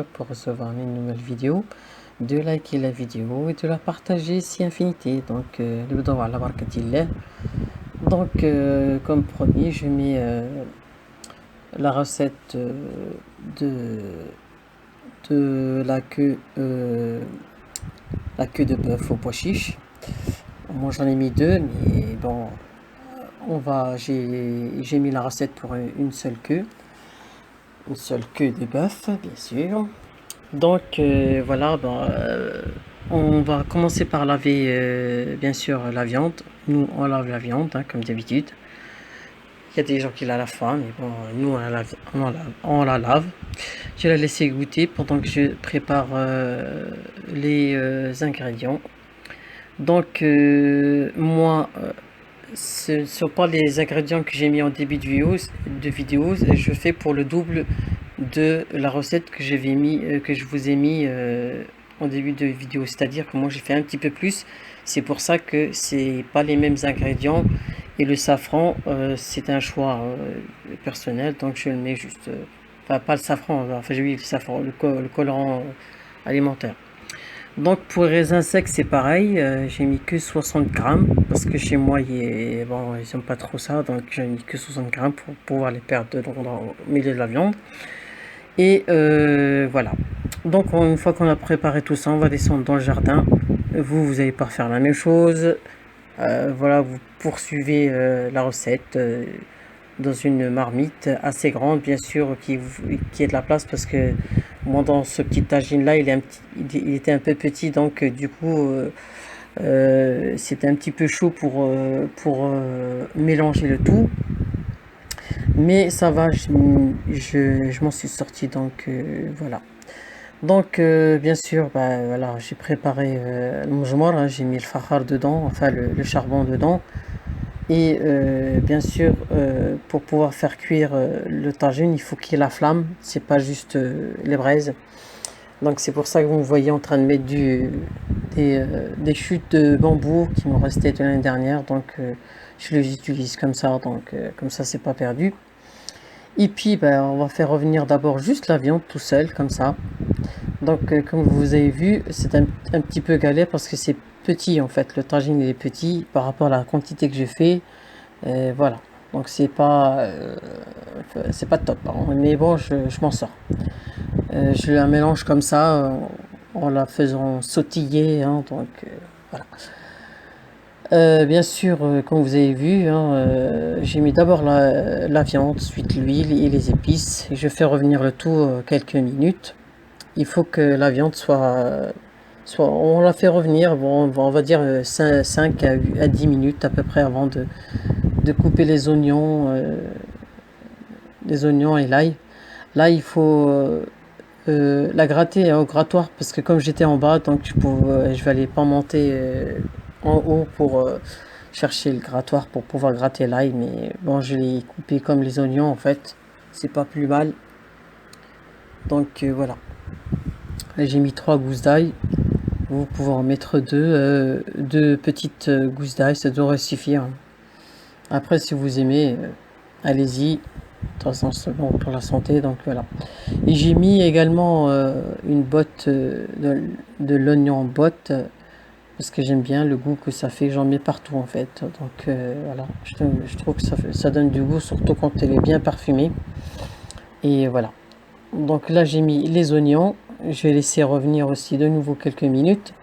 pour recevoir mes nouvelles vidéos, de liker la vidéo et de la partager si infinité. Donc, نبداو على بركة الله. Donc, comme promis, je mets la recette de, la queue de bœuf au pois chiche. Moi, j'en ai mis deux, mais bon, j'ai mis la recette pour une seule queue de bœuf, bien sûr. Donc voilà, on va commencer par laver bien sûr la viande. Nous on lave la viande hein, comme d'habitude. Il y a des gens qui la lavent pas, mais bon, nous on la lave. Je vais la laisser goûter pendant que je prépare les ingrédients. Donc moi, ce ne sont pas les ingrédients que j'ai mis en début de vidéo, je fais pour le double de la recette que que je vous ai mis en début de vidéo, c'est-à-dire que moi j'ai fait un petit peu plus. C'est pour ça que c'est pas les mêmes ingrédients, et le safran c'est un choix personnel, donc je le mets juste enfin pas le safran, enfin oui le safran, le colorant alimentaire. Donc pour les raisins secs c'est pareil, j'ai mis que 60 grammes parce que chez moi bon, ils n'aiment pas trop ça, donc j'ai mis que 60 grammes pour pouvoir les perdre au milieu de la viande. Et voilà. Donc une fois qu'on a préparé tout ça, on va descendre dans le jardin. Vous allez pas faire la même chose. Voilà, vous poursuivez la recette dans une marmite assez grande, bien sûr, qui ait de la place, parce que moi dans ce petit tagine là il était un peu petit, donc du coup c'était un petit peu chaud pour mélanger le tout, mais ça va, je m'en suis sorti, donc voilà. Donc bien sûr, voilà, j'ai préparé le moujoumar, hein, j'ai mis le fahar dedans, enfin le charbon dedans. Et bien sûr, pour pouvoir faire cuire le tagine, il faut qu'il y ait la flamme, c'est pas juste les braises. Donc c'est pour ça que vous me voyez en train de mettre des chutes de bambou qui m'ont resté de l'année dernière, donc je les utilise comme ça, donc comme ça c'est pas perdu. Et puis on va faire revenir d'abord juste la viande tout seul, comme ça. Donc comme vous avez vu, c'est un petit peu galère parce que c'est petit en fait, le tagine il est petit par rapport à la quantité que je fais. Voilà, donc c'est pas top, hein. Mais bon, je m'en sors. Je la mélange comme ça en la faisant sautiller, hein, donc voilà. Bien sûr, comme vous avez vu, hein, j'ai mis d'abord la viande, ensuite l'huile et les épices, et je fais revenir le tout quelques minutes. Il faut que la viande on la fait revenir, bon, on va dire 5 à 10 minutes à peu près avant de couper les oignons et l'ail. Là, il faut la gratter au grattoir, parce que comme j'étais en bas, donc je vais aller pas monter en haut pour chercher le grattoir pour pouvoir gratter l'ail, mais bon, je l'ai coupé comme les oignons en fait, c'est pas plus mal. Donc voilà. Là, j'ai mis 3 gousses d'ail. Vous pouvez en mettre deux petites gousses d'ail, ça devrait suffire. Après, si vous aimez, allez-y. De toute façon, c'est bon pour la santé, donc voilà. Et j'ai mis également une botte de l'oignon en botte, parce que j'aime bien le goût que ça fait. J'en mets partout en fait. Donc voilà, je trouve que ça donne du goût, surtout quand elle est bien parfumée. Et voilà. Donc là, j'ai mis les oignons. Je vais laisser revenir aussi de nouveau quelques minutes,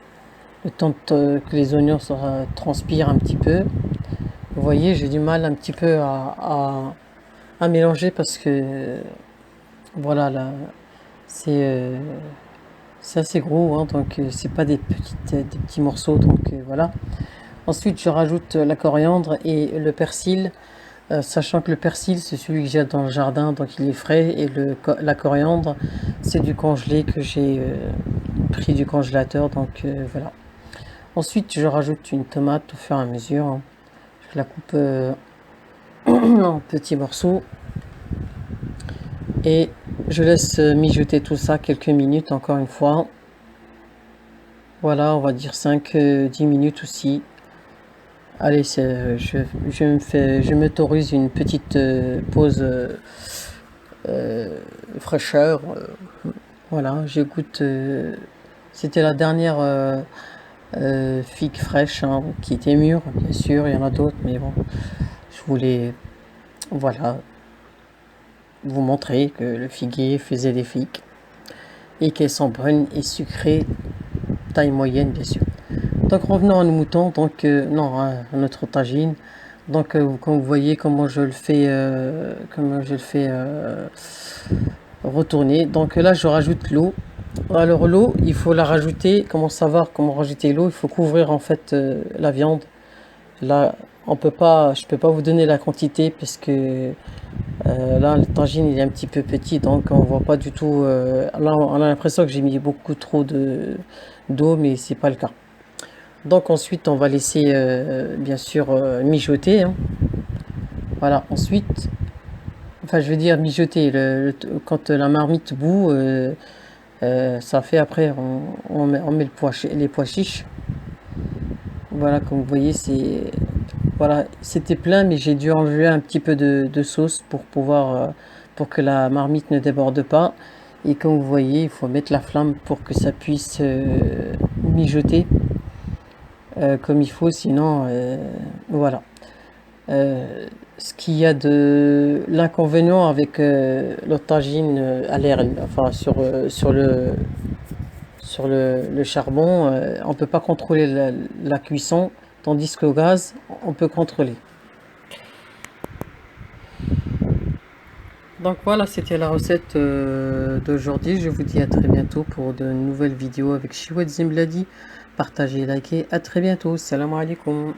le temps que les oignons transpirent un petit peu. Vous voyez, j'ai du mal un petit peu à mélanger, parce que voilà, là c'est assez gros, hein, donc c'est pas des petits morceaux, donc voilà. Ensuite je rajoute la coriandre et le persil, sachant que le persil c'est celui que j'ai dans le jardin, donc il est frais, et la coriandre c'est du congelé que j'ai pris du congélateur, donc voilà. Ensuite je rajoute une tomate au fur et à mesure, hein. Je la coupe en petits morceaux et je laisse mijoter tout ça quelques minutes, encore une fois. Voilà, on va dire 5-10 minutes aussi. Allez, je m'autorise une petite pause fraîcheur. Voilà, je goûte. C'était la dernière figue fraîche, hein, qui était mûre, bien sûr. Il y en a d'autres, mais bon, je voulais, voilà, vous montrer que le figuier faisait des figues et qu'elles sont brunes et sucrées, taille moyenne, bien sûr. Donc revenons à nos moutons, donc non, à notre tagine. Donc comme vous voyez comment je le fais, retourner. Donc là je rajoute l'eau. Alors l'eau, il faut la rajouter. Comment savoir comment rajouter l'eau? Il faut couvrir en fait la viande. Là, je peux pas vous donner la quantité parce que là le tagine il est un petit peu petit, donc on voit pas du tout. Là, on a l'impression que j'ai mis beaucoup trop de d'eau, mais c'est pas le cas. Donc ensuite, on va laisser bien sûr mijoter, hein. Voilà. Ensuite, enfin je veux dire mijoter. Quand la marmite bout, ça fait après on met les pois chiches. Voilà, comme vous voyez, voilà, c'était plein, mais j'ai dû enlever un petit peu de sauce pour pouvoir pour que la marmite ne déborde pas. Et comme vous voyez, il faut mettre la flamme pour que ça puisse mijoter comme il faut, sinon voilà. Ce qu'il y a de l'inconvénient avec l'aubergine à l'air, enfin sur le charbon, on peut pas contrôler la cuisson, tandis qu'au gaz, on peut contrôler. Donc voilà, c'était la recette d'aujourd'hui. Je vous dis à très bientôt pour de nouvelles vidéos avec Chiouad Zimbladi. Partagez, likez. À très bientôt. Salam alaikum.